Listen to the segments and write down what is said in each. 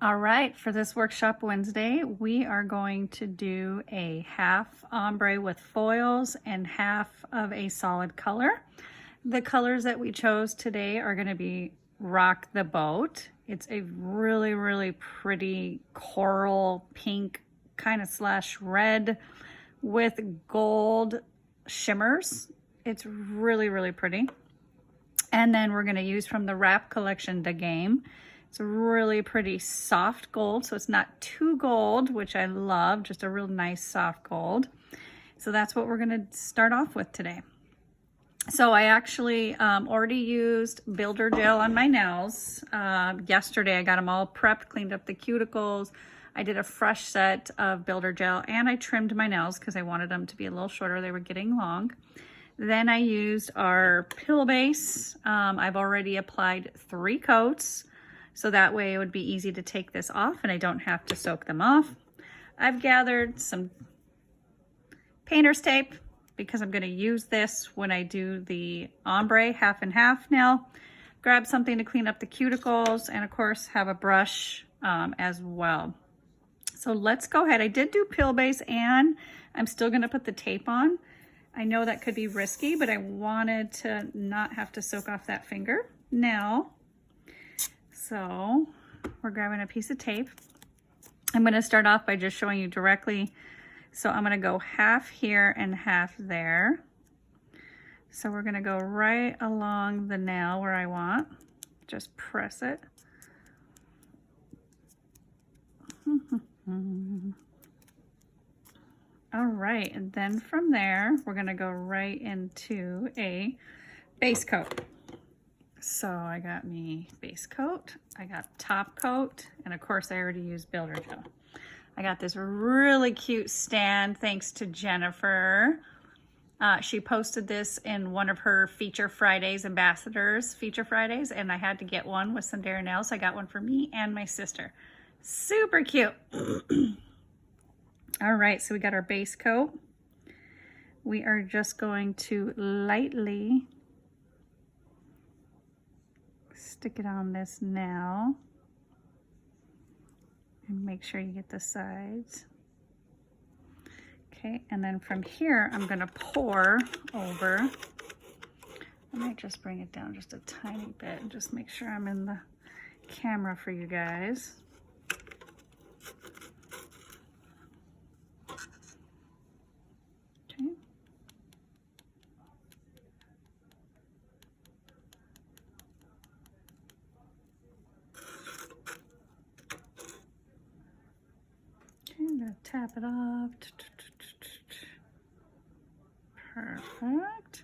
All right, for this workshop Wednesday, we are going to do a half ombre with foils and half of a solid color. The colors that we chose today are going to be Rock the Boat. It's a really, really pretty coral pink kind of slash red with gold shimmers. It's really, really pretty. And then we're going to use from the Wrap collection, the Game. It's a really pretty soft gold, so it's not too gold, which I love, just a real nice soft gold. So that's what we're going to start off with today. So I actually already used builder gel on my nails. Yesterday I got them all prepped, cleaned up the cuticles. I did a fresh set of builder gel and I trimmed my nails because I wanted them to be a little shorter. They were getting long. Then I used our pill base. I've already applied 3 coats. So that way it would be easy to take this off and I don't have to soak them off. I've gathered some painter's tape because I'm going to use this when I do the ombre half and half nail. Grab something to clean up the cuticles and of course have a brush as well. So let's go ahead. I did do pill base and I'm still going to put the tape on. I know that could be risky, but I wanted to not have to soak off that finger now. So we're grabbing a piece of tape. I'm going to start off by just showing you directly. So I'm going to go half here and half there. So we're going to go right along the nail where I want. Just press it. All right, and then from there, we're going to go right into a base coat. So I got me base coat, I got top coat, and of course I already used builder gel. I got this really cute stand thanks to Jennifer. She posted this in one of her Feature Fridays, Ambassadors Feature Fridays, and I had to get one with Sundara Nails. So I got one for me and my sister. Super cute. All right, so we got our base coat. We are just going to lightly stick it on this nail and make sure you get the sides. Okay, and then from here, I'm gonna pour over. I might just bring it down just a tiny bit and just make sure I'm in the camera for you guys. Okay. I'm gonna tap it off. Perfect.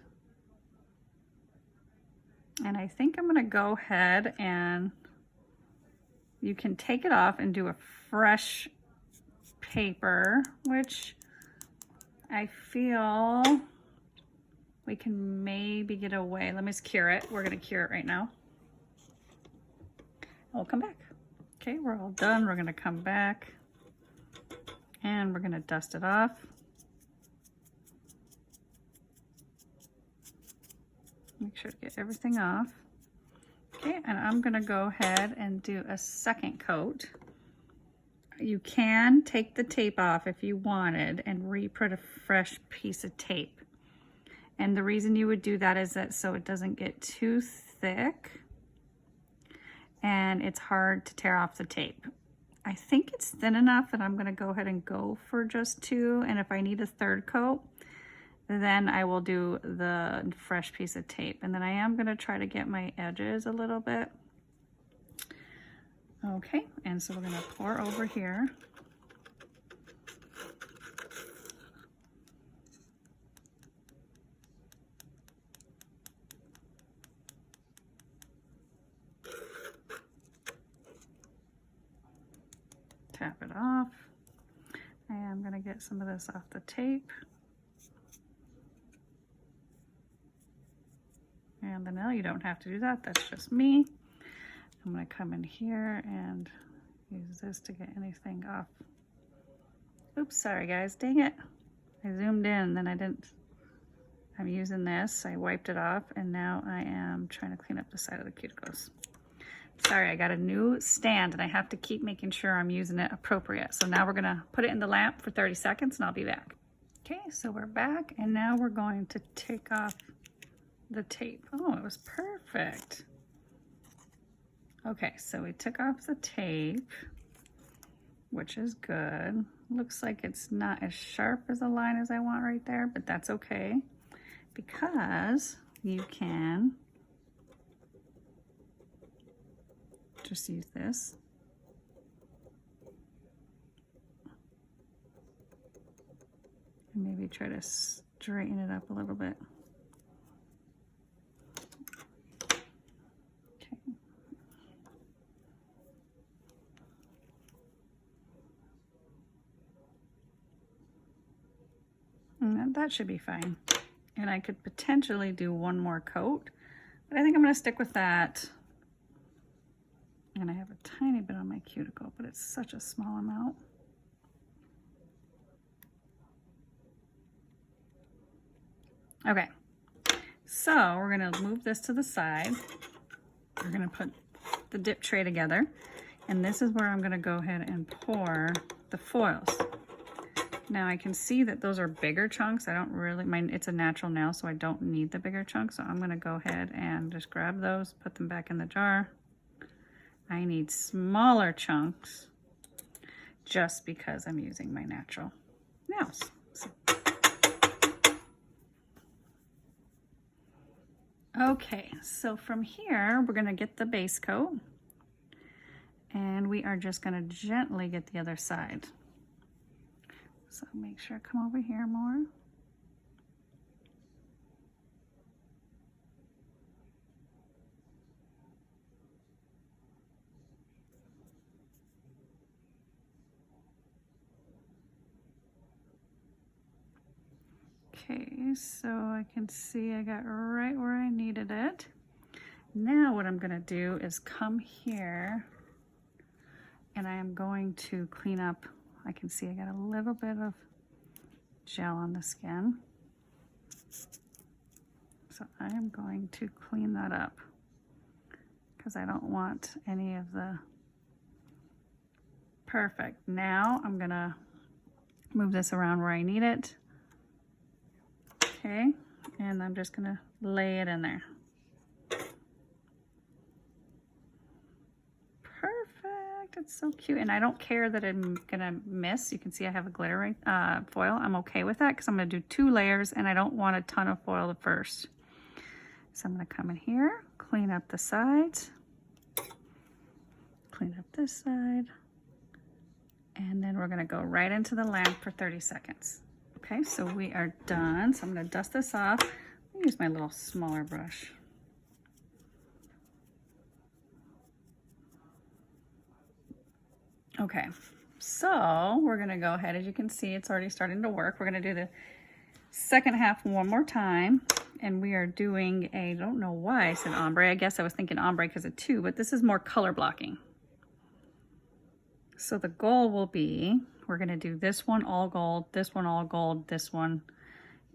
And I think I'm gonna go ahead and you can take it off and do a fresh paper, which I feel we can maybe get away. Let me just cure it. We're gonna cure it right now. We'll come back. Okay, we're all done. We're gonna come back and we're gonna dust it off. Make sure to get everything off. Okay, and I'm gonna go ahead and do a second coat. You can take the tape off if you wanted and re-put a fresh piece of tape. And the reason you would do that is that so it doesn't get too thick and it's hard to tear off the tape. I think it's thin enough that I'm gonna go ahead and go for just 2. And if I need a 3rd coat, then I will do the fresh piece of tape. And then I am gonna try to get my edges a little bit. Okay, and so we're gonna pour over here. Tap it off. I am gonna get some of this off the tape. And the nail, you don't have to do that, that's just me. I'm gonna come in here and use this to get anything off. Oops, sorry guys, dang it. I zoomed in, then I didn't. I'm using this, I wiped it off, and now I am trying to clean up the side of the cuticles. Sorry, I got a new stand and I have to keep making sure I'm using it appropriate. So now we're gonna put it in the lamp for 30 seconds and I'll be back. Okay, so we're back and now we're going to take off the tape. Oh, it was perfect. Okay, so we took off the tape, which is good. Looks like it's not as sharp as a line as I want right there, but that's okay because you can just use this. And maybe try to straighten it up a little bit. Okay. And that should be fine. And I could potentially do one more coat, but I think I'm gonna stick with that. And I have a tiny bit on my cuticle, but it's such a small amount. Okay, so we're gonna move this to the side. We're gonna put the dip tray together. And this is where I'm gonna go ahead and pour the foils. Now I can see that those are bigger chunks. I don't really mind, it's a natural nail, so I don't need the bigger chunks. So I'm gonna go ahead and just grab those, put them back in the jar. I need smaller chunks just because I'm using my natural nails. So. Okay, so from here, we're gonna get the base coat and we are just gonna gently get the other side. So make sure I come over here more. Okay, so I can see I got right where I needed it. Now what I'm gonna do is come here and I am going to clean up. I can see I got a little bit of gel on the skin. So I am going to clean that up because I don't want any of the... Perfect. Now I'm gonna move this around where I need it. Okay, and I'm just gonna lay it in there. Perfect, it's so cute. And I don't care that I'm gonna miss. You can see I have a glitter foil. I'm okay with that because I'm gonna do 2 layers and I don't want a ton of foil at first. So I'm gonna come in here, clean up the sides, clean up this side, and then we're gonna go right into the lamp for 30 seconds. Okay, so we are done. So I'm gonna dust this off. I'll use my little smaller brush. Okay, so we're gonna go ahead. As you can see, it's already starting to work. We're gonna do the second half one more time. And we are doing a, I don't know why I said ombre. I guess I was thinking ombre because of 2, but this is more color blocking. So the goal will be, we're gonna do this one all gold, this one all gold, this one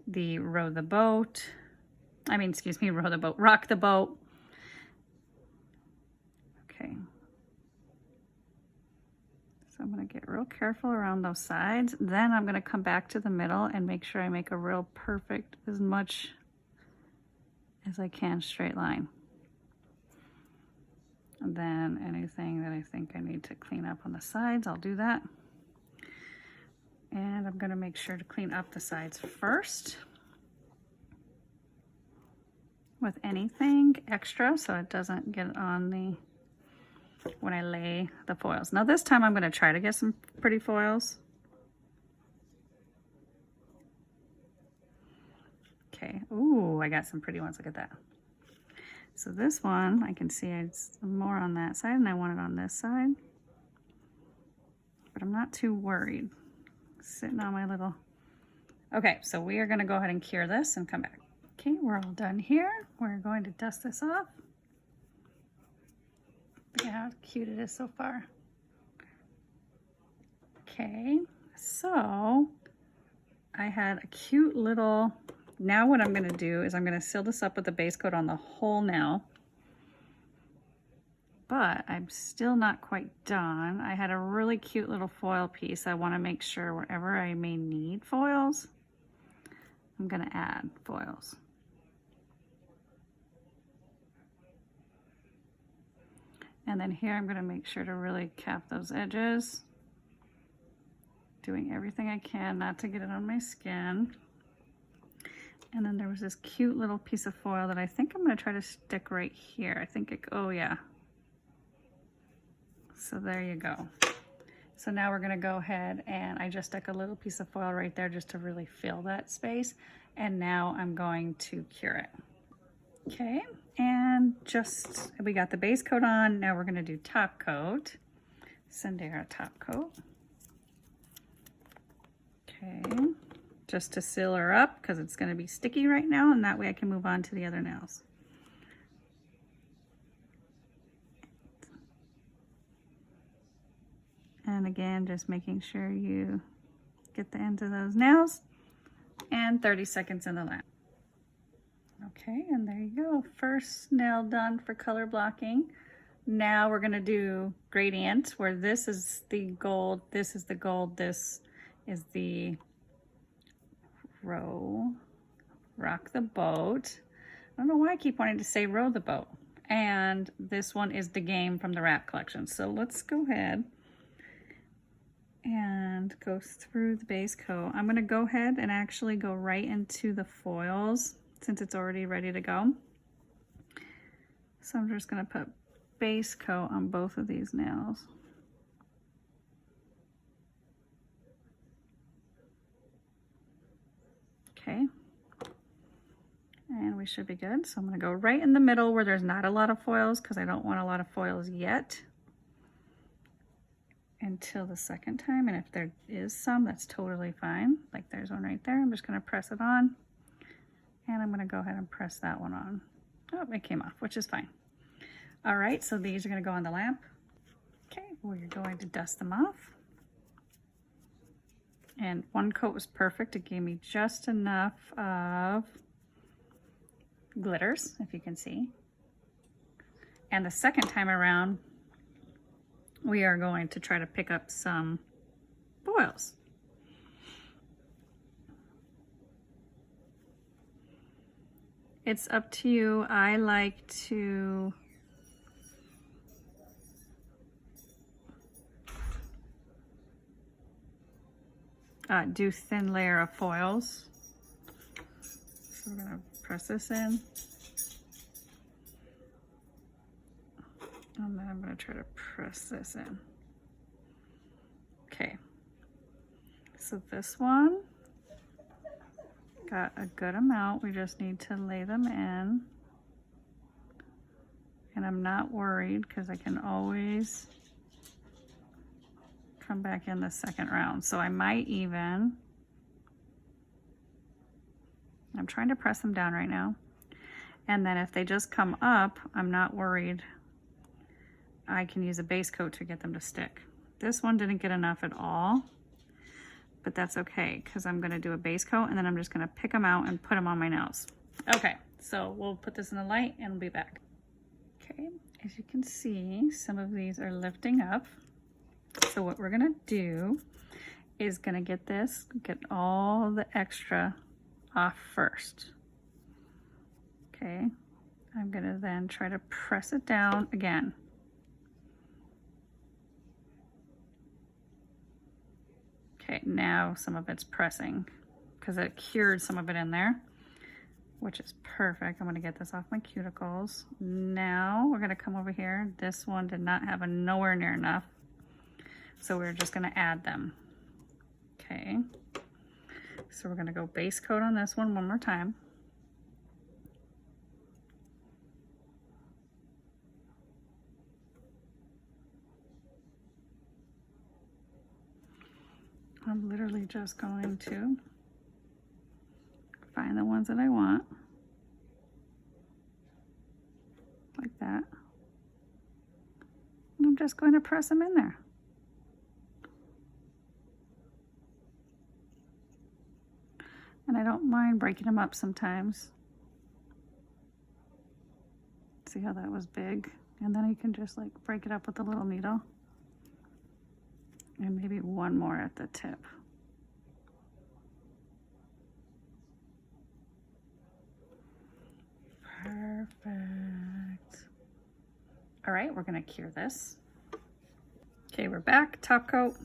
the row the boat. I mean, excuse me, row the boat, rock the boat. Okay. So I'm gonna get real careful around those sides. Then I'm gonna come back to the middle and make sure I make a real perfect, as much as I can, straight line. And then anything that I think I need to clean up on the sides, I'll do that. And I'm gonna make sure to clean up the sides first with anything extra so it doesn't get on the, when I lay the foils. Now this time I'm gonna try to get some pretty foils. Okay, ooh, I got some pretty ones, look at that. So this one, I can see it's more on that side and I want it on this side. But I'm not too worried. Sitting on my little... Okay, so we are gonna go ahead and cure this and come back. Okay, we're all done here. We're going to dust this off. Look at how cute it is so far. Okay, so I had a cute little... Now what I'm gonna do is I'm gonna seal this up with the base coat on the whole nail. but I'm still not quite done. I had a really cute little foil piece. I want to make sure wherever I may need foils, I'm going to add foils. And then here I'm going to make sure to really cap those edges, doing everything I can not to get it on my skin. And then there was this cute little piece of foil that I think I'm going to try to stick right here. I think it, oh yeah. So there you go. So now we're going to go ahead and I just stuck a little piece of foil right there just to really fill that space. And now I'm going to cure it. Okay, and just, we got the base coat on. Now we're going to do top coat. Sendera top coat. Okay, just to seal her up because it's going to be sticky right now, and that way I can move on to the other nails. And again, just making sure you get the ends of those nails, and 30 seconds in the lamp. Okay, and there you go. First nail done for color blocking. Now we're gonna do gradient, where this is the gold, this is the gold, this is the row, rock the boat. I don't know why I keep wanting to say row the boat. And this one is the game from the Wrap collection. So let's go ahead and go through the base coat. I'm gonna go ahead and actually go right into the foils since it's already ready to go. So I'm just gonna put base coat on both of these nails. Okay, and we should be good. So I'm gonna go right in the middle where there's not a lot of foils because I don't want a lot of foils yet until the second time. And if there is some, that's totally fine. Like there's one right there. I'm just gonna press it on. And I'm gonna go ahead and press that one on. Oh, it came off, which is fine. All right, so these are gonna go on the lamp. Okay, we're going to dust them off. And one coat was perfect. It gave me just enough of glitters, if you can see. And the second time around, we are going to try to pick up some foils. It's up to you. I like to do thin layer of foils. So we're gonna press this in. And then I'm gonna try to press this in. Okay. So this one got a good amount. We just need to lay them in. And I'm not worried because I can always come back in the second round. So I might even, I'm trying to press them down right now. And then if they just come up, I'm not worried. I can use a base coat to get them to stick. This one didn't get enough at all, but that's okay because I'm gonna do a base coat and then I'm just gonna pick them out and put them on my nails. Okay, so we'll put this in the light and we'll be back. Okay, as you can see, some of these are lifting up. So what we're gonna do is gonna get all the extra off first. Okay, I'm gonna then try to press it down again. Okay, now some of it's pressing because it cured some of it in there, which is perfect. I'm gonna get this off my cuticles. Now we're gonna come over here. This one did not have nowhere near enough. So we're just gonna add them. Okay, so we're gonna go base coat on this one more time. I'm literally just going to find the ones that I want, like that. And I'm just going to press them in there. And I don't mind breaking them up sometimes. See how that was big? And then you can just like break it up with a little needle. And maybe one more at the tip. Perfect. All right, we're gonna cure this. Okay, we're back, top coat.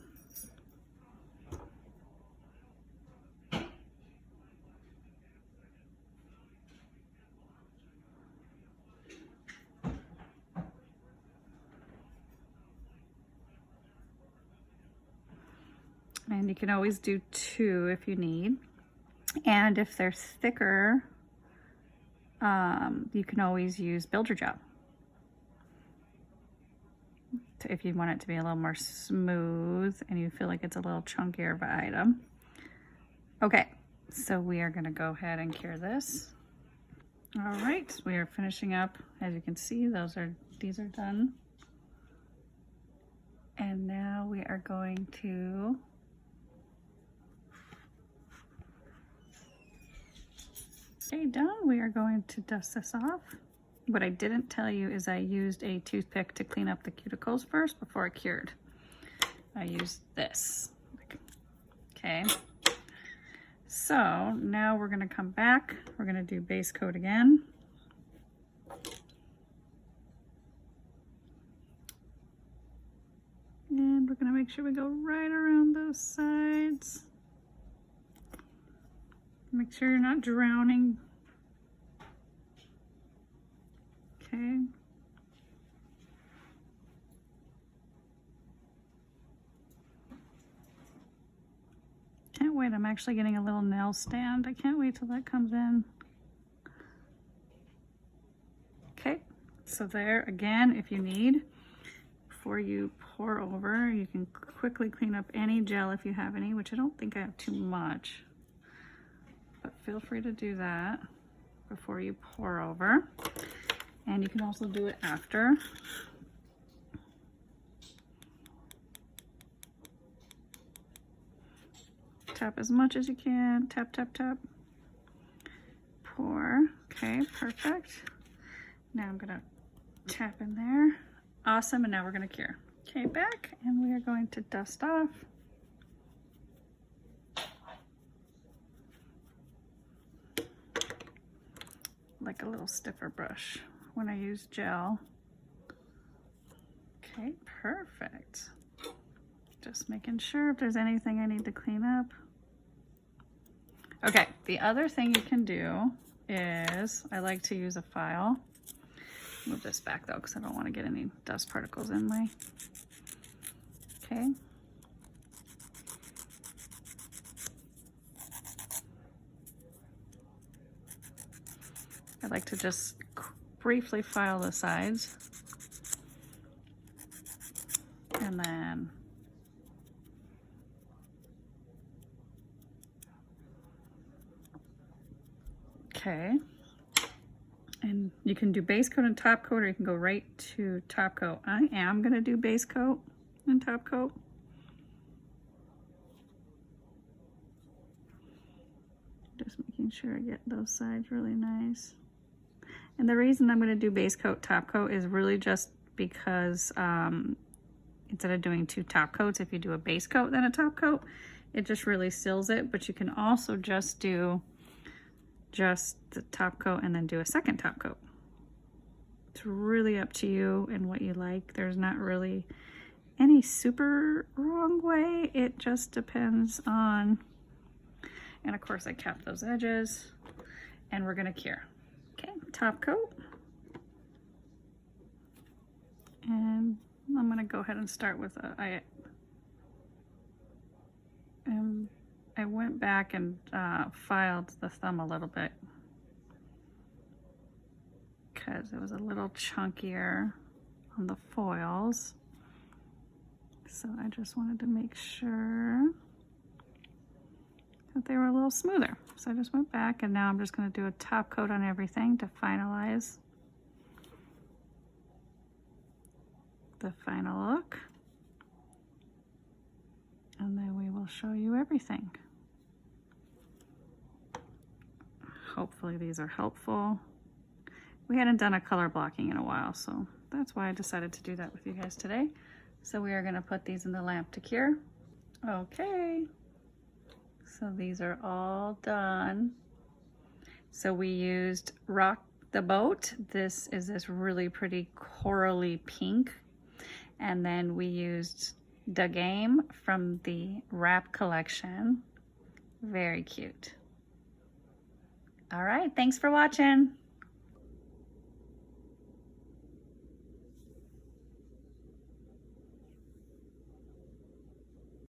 And you can always do 2 if you need. And if they're thicker, you can always use Builder Gel if you want it to be a little more smooth and you feel like it's a little chunkier of an item. Okay, so we are going to go ahead and cure this. All right, we are finishing up. As you can see, these are done. And now we are going to done. We are going to dust this off. What I didn't tell you is I used a toothpick to clean up the cuticles first before I cured. I used this. Okay. So now we're going to come back. We're going to do base coat again. And we're going to make sure we go right around those sides. Make sure you're not drowning. Okay. Can't wait, I'm actually getting a little nail stand. I can't wait till that comes in. Okay, so there again, if you need, before you pour over, you can quickly clean up any gel if you have any, which I don't think I have too much. But feel free to do that before you pour over. And you can also do it after. Tap as much as you can. Tap, tap, tap. Pour. Okay, perfect. Now I'm gonna tap in there. Awesome, and now we're gonna cure. Okay, back, and we are going to dust off. Like a little stiffer brush when I use gel. Okay, perfect. Just making sure if there's anything I need to clean up. Okay, the other thing you can do is, I like to use a file. Move this back though, because I don't want to get any dust particles in my, okay. I like to just briefly file the sides. And then okay. And you can do base coat and top coat, or you can go right to top coat. I am gonna do base coat and top coat. Just making sure I get those sides really nice. And the reason I'm gonna do base coat, top coat is really just because instead of doing 2 top coats, if you do a base coat then a top coat, it just really seals it. But you can also just do just the top coat and then do a second top coat. It's really up to you and what you like. There's not really any super wrong way. It just depends on, and of course I capped those edges, and we're gonna cure. Okay, top coat. And I'm gonna go ahead and start with I went back and filed the thumb a little bit because it was a little chunkier on the foils. So I just wanted to make sure that they were a little smoother. So I just went back, and now I'm just going to do a top coat on everything to finalize the final look. And then we will show you everything. Hopefully these are helpful. We hadn't done a color blocking in a while, so that's why I decided to do that with you guys today. So we are going to put these in the lamp to cure. Okay, so these are all done. So we used Rock the Boat. This is this really pretty corally pink. And then we used Da Game from the Wrap collection. Very cute. All right, thanks for watching.